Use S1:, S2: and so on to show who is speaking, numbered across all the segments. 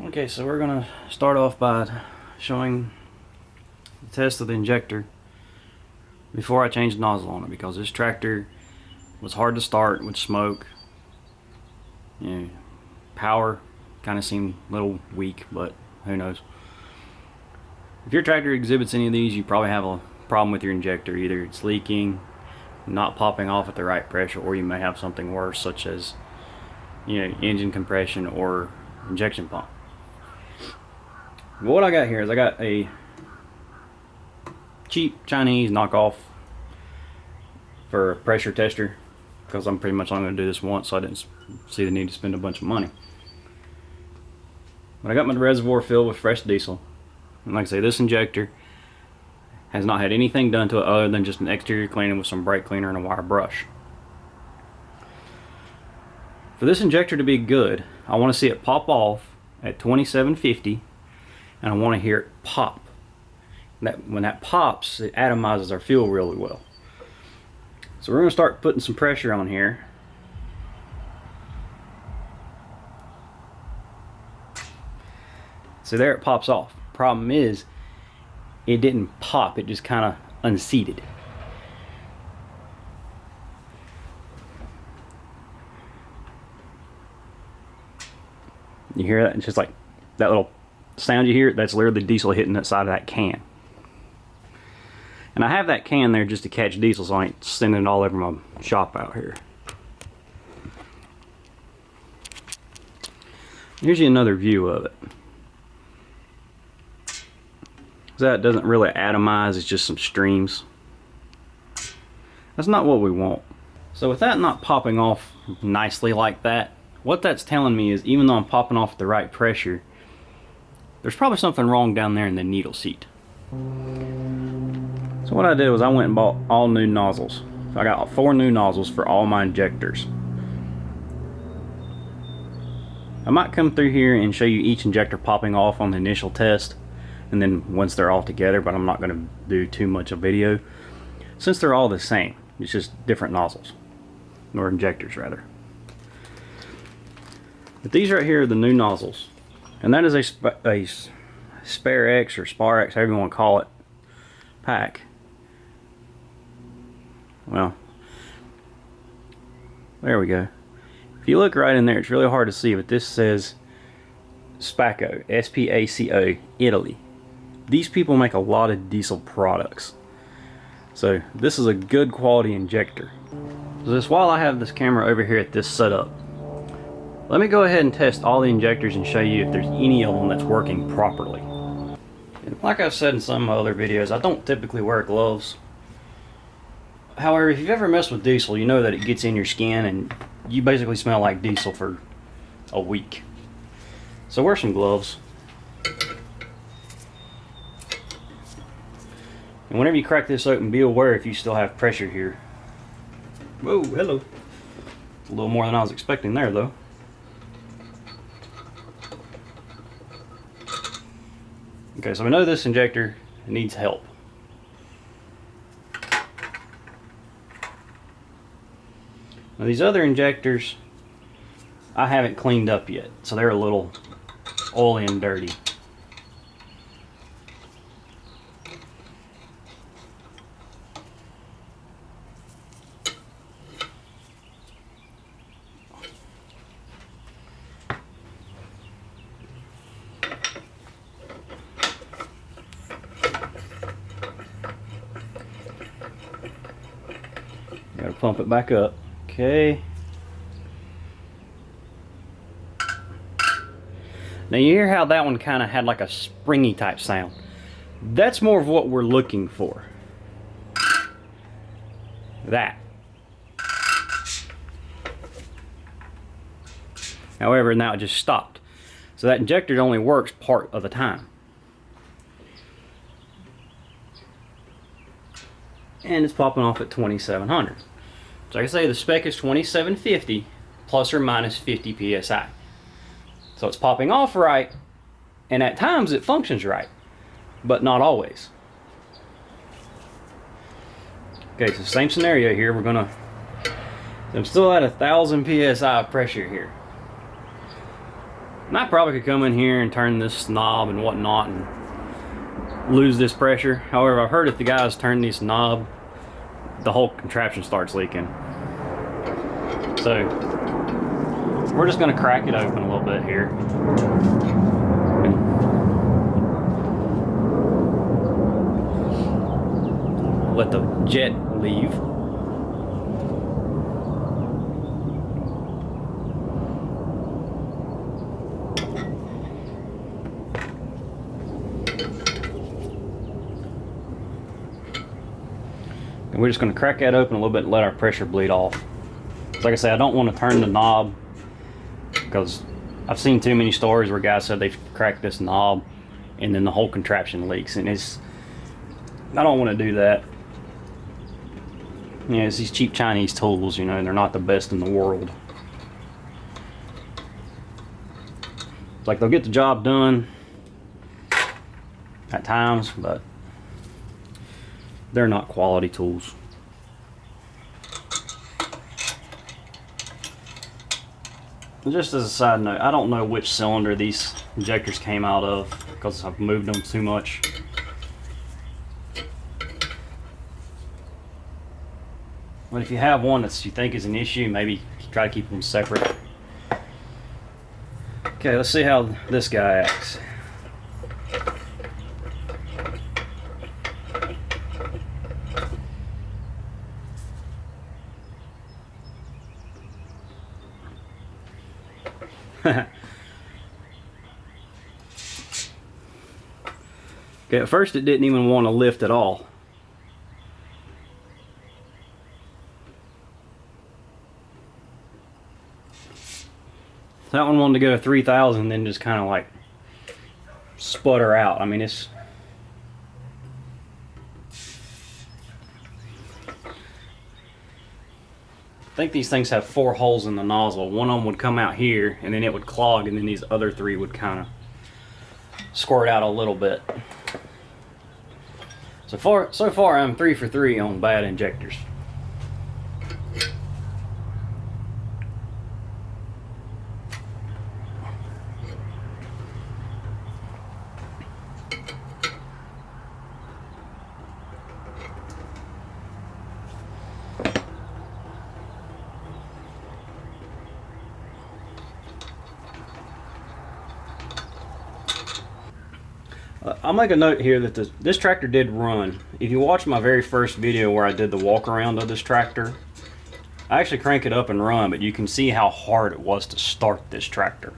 S1: Okay, so we're gonna start off by showing the test of the injector before I changed the nozzle on it, because this tractor was hard to start with smoke. You know, power kind of seemed a little weak, but who knows. If your tractor exhibits any of these, you probably have a problem with your injector. Either it's leaking, not popping off at the right pressure, or you may have something worse, such as engine compression or injection pump. What I got here is I got a cheap Chinese knockoff for a pressure tester, because I'm pretty much only going to do this once, so I didn't see the need to spend a bunch of money. But I got my reservoir filled with fresh diesel, and like I say, this injector has not had anything done to it other than just an exterior cleaning with some brake cleaner and a wire brush. For this injector to be good, I want to see it pop off at 2750, and I want to hear it pop. When that pops, it atomizes our fuel really well. So we're going to start putting some pressure on here. So there it pops off. Problem is, it didn't pop, it just kind of unseated. You hear that? It's just like that little sound you hear. That's literally diesel hitting that side of that can. And I have that can there just to catch diesel, so I ain't sending it all over my shop out here. Here's you another view of it. That doesn't really atomize, it's just some streams. That's not what we want. So with that not popping off nicely like that, what that's telling me is, even though I'm popping off at the right pressure, there's probably something wrong down there in the needle seat. So what I did was I went and bought all new nozzles. So I got 4 new nozzles for all my injectors. I might come through here and show you each injector popping off on the initial test, and then once they're all together, but I'm not going to do too much of video since they're all the same. It's just different nozzles, or injectors rather. But these right here are the new nozzles, and that is a Spare X or Spar X, however you want to call it, pack. Well, there we go. If you look right in there, it's really hard to see, but this says Spaco, S-P-A-C-O, Italy. These people make a lot of diesel products, so this is a good quality injector. So just while I have this camera over here at this setup, let me go ahead and test all the injectors and show you if there's any of them that's working properly. And like I've said in some of my other videos, I don't typically wear gloves. However, if you've ever messed with diesel, you know that it gets in your skin and you basically smell like diesel for a week. So wear some gloves. And whenever you crack this open, be aware if you still have pressure here. Whoa, hello. A little more than I was expecting there though. Okay, so we know this injector needs help. Now these other injectors I haven't cleaned up yet, so they're a little oily and dirty. Gotta pump it back up. Okay. Now you hear how that one kind of had like a springy type sound. That's more of what we're looking for. That. However, now it just stopped. So that injector only works part of the time. And it's popping off at 2700. So like I say, the spec is 2750 plus or minus 50 psi. So it's popping off right, and at times it functions right, but not always. Okay, so same scenario here. I'm still at 1000 psi pressure here. And I probably could come in here and turn this knob and whatnot and lose this pressure. However, I've heard if the guys turn this knob, the whole contraption starts leaking. So we're just going to crack it open a little bit here. Let the jet leave. And we're just going to crack that open a little bit and let our pressure bleed off. So like I say, I don't want to turn the knob because I've seen too many stories where guys said they've cracked this knob and then the whole contraption leaks, and I don't want to do that. You know, it's these cheap Chinese tools, you know, they're not the best in the world. It's like they'll get the job done at times, but they're not quality tools. Just as a side note, I don't know which cylinder these injectors came out of because I've moved them too much. But if you have one that you think is an issue, maybe try to keep them separate. Okay, let's see how this guy acts. Okay, at first it didn't even want to lift at all. That one wanted to go to 3,000, then just kind of like sputter out. I mean, it's I think these things have 4 holes in the nozzle. One of them would come out here, and then it would clog, and then these other 3 would kind of squirt out a little bit. So far, I'm 3 for 3 on bad injectors. I'll make a note here that this tractor did run. If you watch my very first video where I did the walk around of this tractor, I actually crank it up and run, but you can see how hard it was to start this tractor.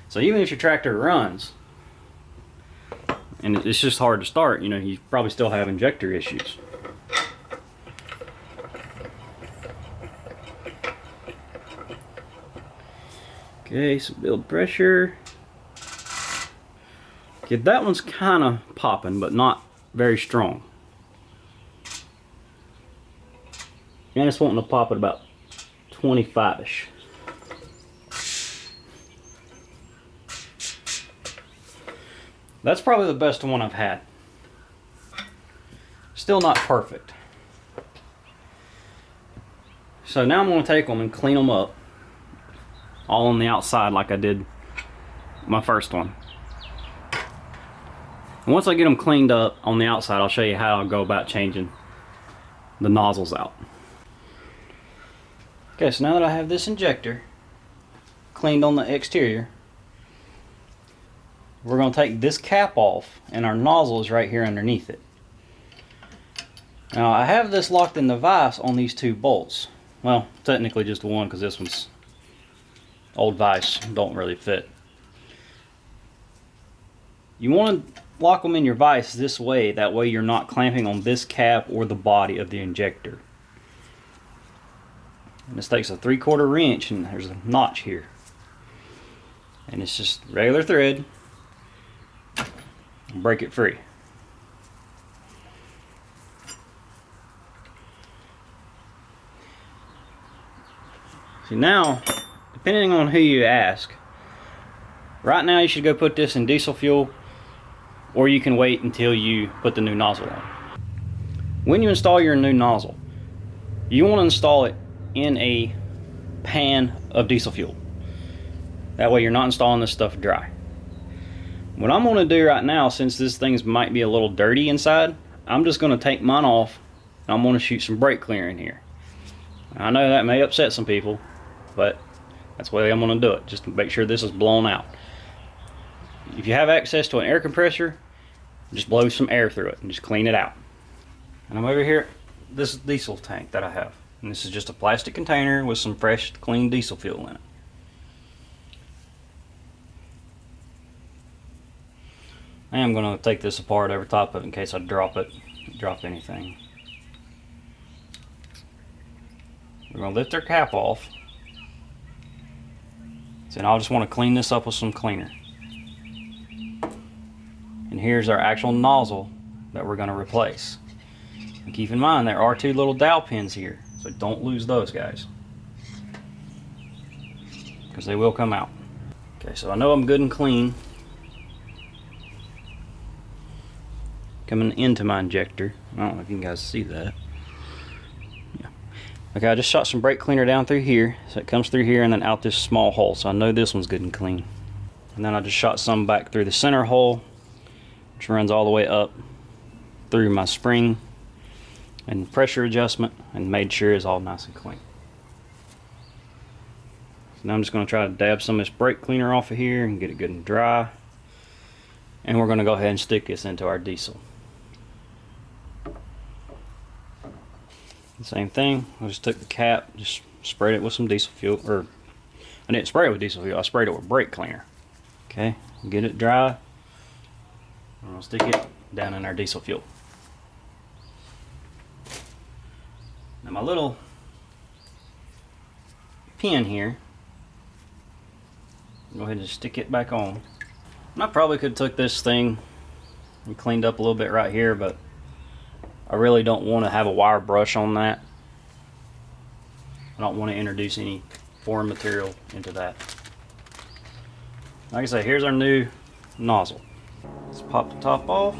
S1: So even if your tractor runs, and it's just hard to start, you know, you probably still have injector issues. Okay, so build pressure. Okay, that one's kind of popping, but not very strong. And it's wanting to pop at about 25-ish. That's probably the best one I've had. Still not perfect. So now I'm going to take them and clean them up. All on the outside like I did my first one. And once I get them cleaned up on the outside, I'll show you how I'll go about changing the nozzles out. Okay, so now that I have this injector cleaned on the exterior, we're going to take this cap off, and our nozzle is right here underneath it. Now I have this locked in the vise on these 2 bolts. Well, technically just one, because this one's old vise, don't really fit. You want to lock them in your vise this way, that way you're not clamping on this cap or the body of the injector. And this takes a 3/4 wrench, and there's a notch here. And it's just regular thread. Break it free. See, now, depending on who you ask, right now you should go put this in diesel fuel, or you can wait until you put the new nozzle on. When you install your new nozzle, you want to install it in a pan of diesel fuel. That way you're not installing this stuff dry. What I'm going to do right now, since this thing might be a little dirty inside, I'm just going to take mine off and I'm going to shoot some brake cleaner in here. I know that may upset some people, but that's the way I'm going to do it, just to make sure this is blown out. If you have access to an air compressor, just blow some air through it and just clean it out. And I'm over here, this diesel tank that I have. And this is just a plastic container with some fresh, clean diesel fuel in it. I am going to take this apart over top of it in case I drop anything. We're going to lift our cap off. So I'll just want to clean this up with some cleaner. And here's our actual nozzle that we're going to replace. And keep in mind there are two little dowel pins here, so don't lose those, guys, because they will come out. Okay, so I know I'm good and clean coming into my injector. I don't know if you guys see that. Yeah. Okay, I just shot some brake cleaner down through here, so it comes through here and then out this small hole, so I know this one's good and clean. And then I just shot some back through the center hole, which runs all the way up through my spring and pressure adjustment, and made sure it's all nice and clean. So now I'm just going to try to dab some of this brake cleaner off of here and get it good and dry. And we're going to go ahead and stick this into our diesel. Same thing, I just took the cap, just sprayed it with some diesel fuel, or I didn't spray it with diesel fuel, I sprayed it with brake cleaner. Okay, get it dry, and we'll stick it down in our diesel fuel. Now my little pin here, go ahead and just stick it back on. And I probably could have took this thing and cleaned up a little bit right here, but I really don't want to have a wire brush on that. I don't want to introduce any foreign material into that. Like I say, here's our new nozzle. Let's pop the top off.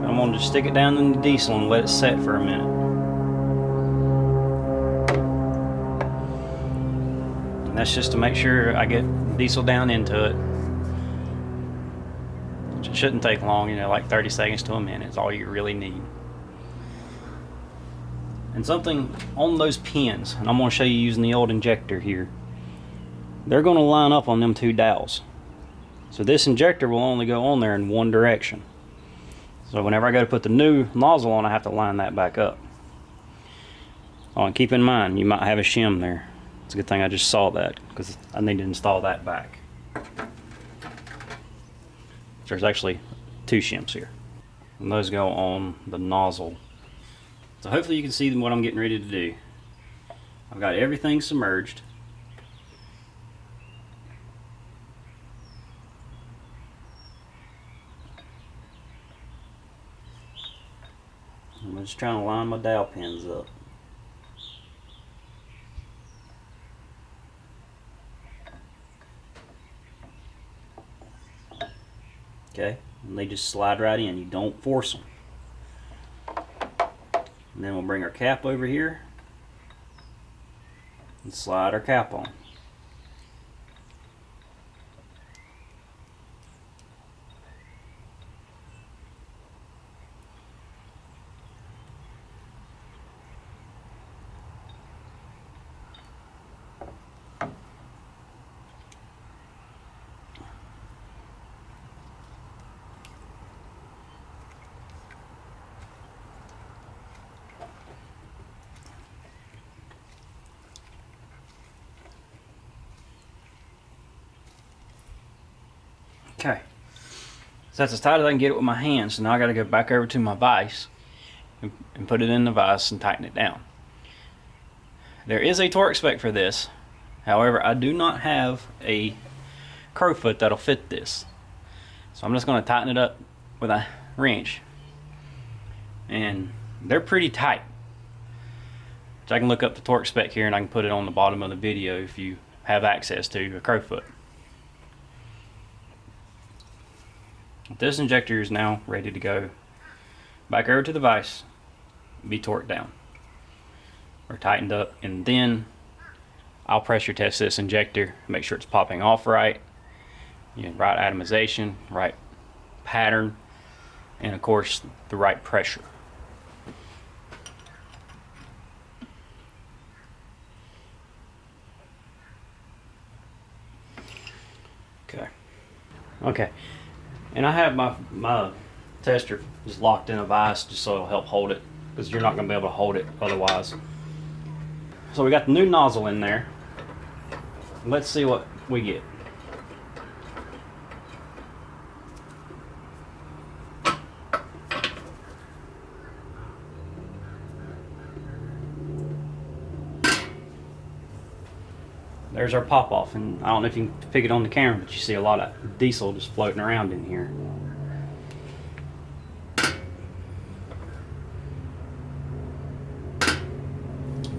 S1: I'm going to just stick it down in the diesel and let it set for a minute. And that's just to make sure I get diesel down into it. It shouldn't take long, you know, like 30 seconds to a minute is all you really need. And something on those pins, and I'm going to show you using the old injector here, they're going to line up on them two dowels. So this injector will only go on there in one direction. So whenever I go to put the new nozzle on, I have to line that back up. Oh, and keep in mind, you might have a shim there. It's a good thing I just saw that, because I need to install that back. There's actually two shims here, and those go on the nozzle. So hopefully you can see what I'm getting ready to do. I've got everything submerged. I'm just trying to line my dowel pins up. Okay, and they just slide right in. You don't force them. And then we'll bring our cap over here and slide our cap on. Okay, so that's as tight as I can get it with my hands. So now I got to go back over to my vise and put it in the vise and tighten it down. There is a torque spec for this. However, I do not have a crowfoot that'll fit this. So I'm just going to tighten it up with a wrench. And they're pretty tight. So I can look up the torque spec here and I can put it on the bottom of the video if you have access to a crowfoot. This injector is now ready to go back over to the vise, be torqued down or tightened up, and then I'll pressure test this injector, make sure it's popping off right, right atomization, right pattern, and of course the right pressure. Okay, and I have my tester just locked in a vise just so it'll help hold it, because you're not going to be able to hold it otherwise. So we got the new nozzle in there. Let's see what we get. There's our pop off, and I don't know if you can pick it on the camera, but you see a lot of diesel just floating around in here.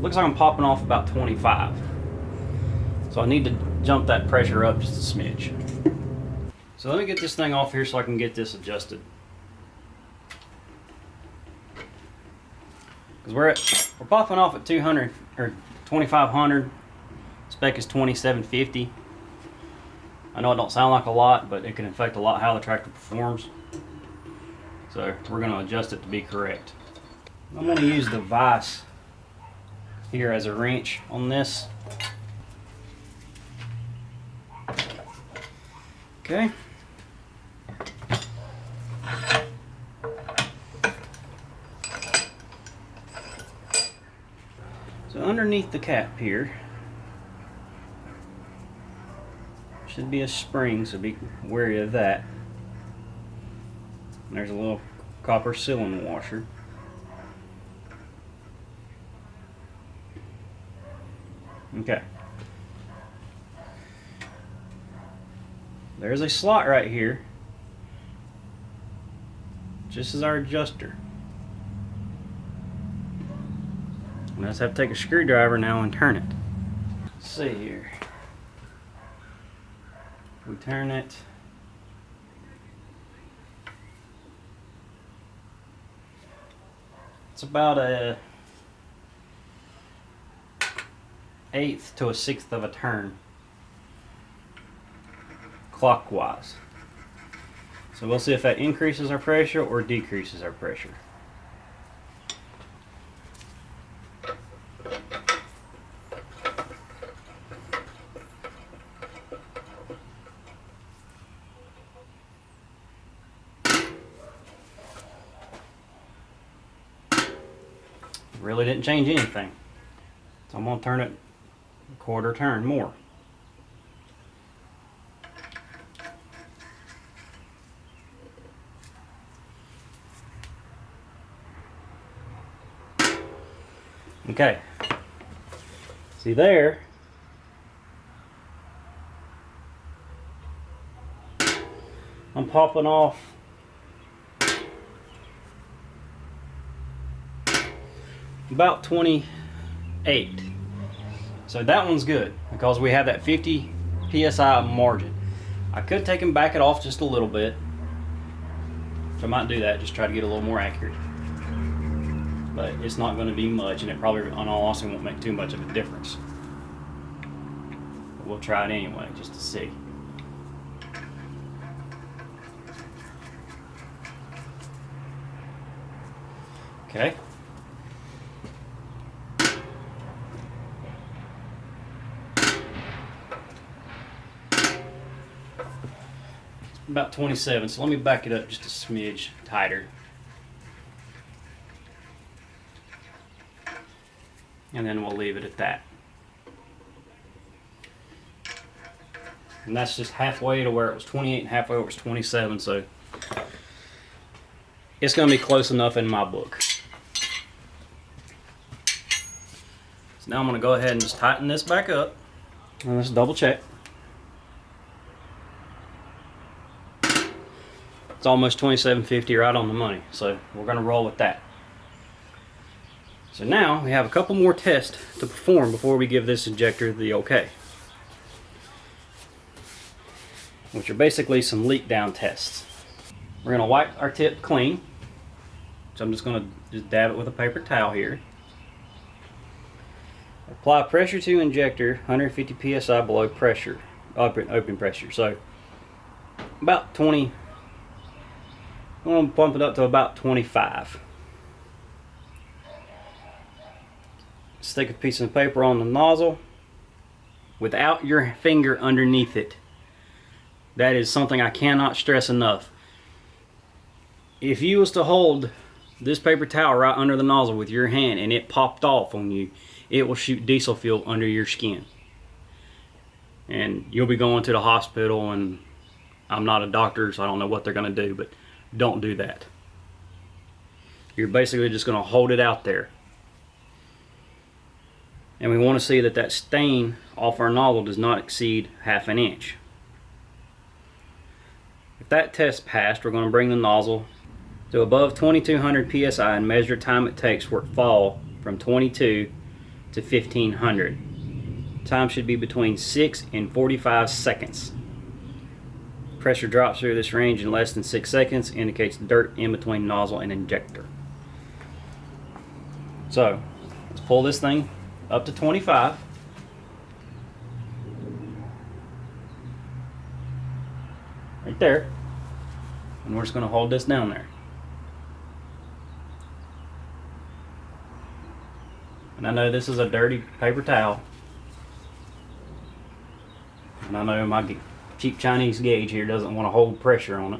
S1: Looks like I'm popping off about 25. So I need to jump that pressure up just a smidge. So let me get this thing off here so I can get this adjusted. Because we're popping off at 200 or 2500. Spec is 2750. I know it don't sound like a lot, but it can affect a lot how the tractor performs. So we're going to adjust it to be correct. I'm going to use the vise here as a wrench on this. Okay. So underneath the cap here should be a spring, so be wary of that. And there's a little copper sealing washer. Okay. There's a slot right here, just as our adjuster. I just have to take a screwdriver now and turn it. Let's see here. We turn it. It's about a 1/8 to a 1/6 of a turn clockwise. So we'll see if that increases our pressure or decreases our pressure. Really didn't change anything. So I'm going to turn it a 1/4 turn more. Okay. See there? I'm popping off about 28. So that one's good because we have that 50 psi margin. I could take and back it off just a little bit. So I might do that, just try to get a little more accurate. But it's not going to be much, and it probably, on all honesty, won't make too much of a difference. But we'll try it anyway, just to see. Okay. About 27, so let me back it up just a smidge tighter. And then we'll leave it at that. And that's just halfway to where it was 28 and halfway where it was 27, so it's going to be close enough in my book. So now I'm going to go ahead and just tighten this back up. And let's double check. It's almost 27.50, right on the money, so we're going to roll with that. So now we have a couple more tests to perform before we give this injector the okay, which are basically some leak down tests. We're going to wipe our tip clean. So I'm just going to just dab it with a paper towel here. Apply pressure to injector, 150 psi below pressure, open pressure. So about 20. I'm going to pump it up to about 25. Stick a piece of paper on the nozzle without your finger underneath it. That is something I cannot stress enough. If you was to hold this paper towel right under the nozzle with your hand and it popped off on you, it will shoot diesel fuel under your skin. And you'll be going to the hospital, and I'm not a doctor, so I don't know what they're going to do, but don't do that. You're basically just going to hold it out there. And we want to see that that stain off our nozzle does not exceed ½ an inch. If that test passed, we're going to bring the nozzle to above 2200 psi and measure time it takes for it to fall from 22 to 1500. Time should be between 6 and 45 seconds. Pressure drops through this range in less than 6 seconds, indicates dirt in between nozzle and injector. So let's pull this thing up to 25. Right there. And we're just going to hold this down there. And I know this is a dirty paper towel. And I know my cheap Chinese gauge here doesn't want to hold pressure on it.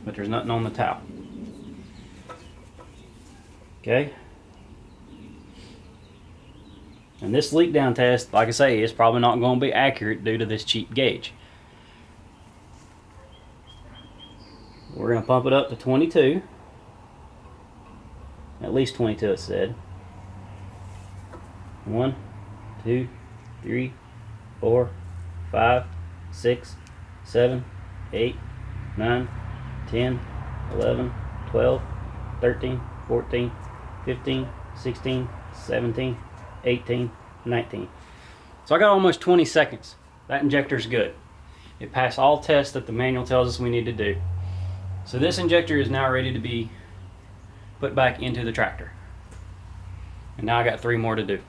S1: But there's nothing on the towel. Okay. And this leak down test, like I say, is probably not going to be accurate due to this cheap gauge. We're going to pump it up to 22. At least 22 it said. 1, 2, 3, 4, 5, 6, 7, 8, 9, 10, 11, 12, 13, 14, 15, 16, 17, 18, 19. So I got almost 20 seconds. That injector's good. It passed all tests that the manual tells us we need to do. So this injector is now ready to be put back into the tractor. And now I got 3 more to do.